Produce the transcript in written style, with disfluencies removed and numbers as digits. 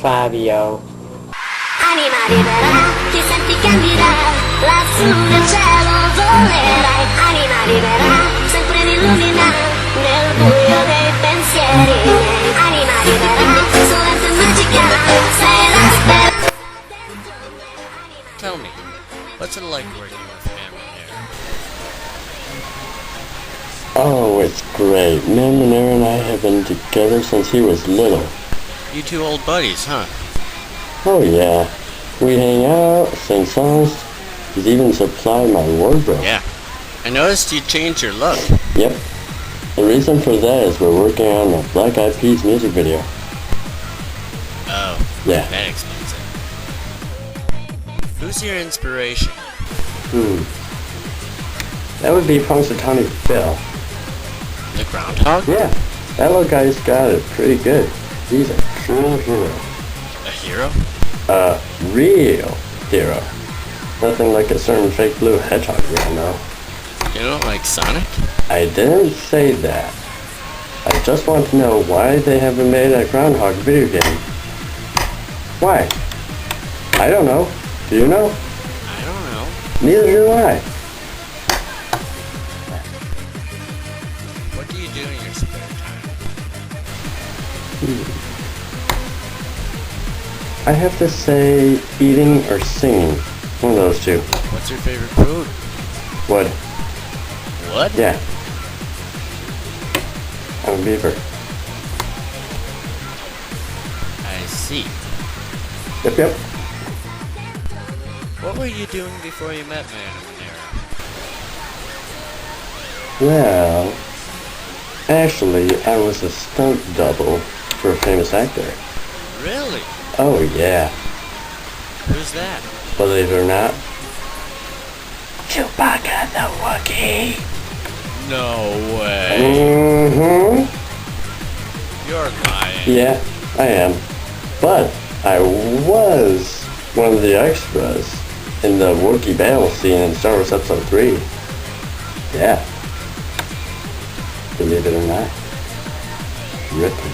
Fabio. Anima libera, ti senti candida, lassù nel cielo volerai. Anima libera, sempre illumina, nel buio dei pensieri miei. Anima libera, soletta e magica, sei la stella. Tell me, what's it like working with him and Aaron? Oh, it's great. Nathanael and I have been together since he was little. You two old buddies, huh? Oh yeah. We hang out, sing songs. He's even supplied my wardrobe. Yeah. I noticed you changed your look. Yep. The reason for that is we're working on the Black Eyed Peas music video. Oh. Yeah. That explains it. Who's your inspiration? That would be Punxsutawney Phil. The groundhog? Yeah. That little guy's got it pretty good. He's a true hero. A hero? A real hero. Nothing like a certain fake blue hedgehog we all know. You don't like Sonic? I didn't say that. I just want to know why they haven't made a Groundhog video game. Why? I don't know. Do you know? I don't know. Neither do I. What do you do in your spare time? I have to say eating or singing. One of those two. What's your favorite food? What? What? Yeah. I'm a beaver. I see. Yep. What were you doing before you met Nathanael? Well, actually, I was a stunt double for a famous actor. Really? Oh yeah. Who's that? Believe it or not, Chewbacca the Wookiee. No way. You're lying. Yeah, I am. But I was one of the extras in the Wookiee battle scene in Star Wars Episode 3. Yeah. Believe it or not. Ripley.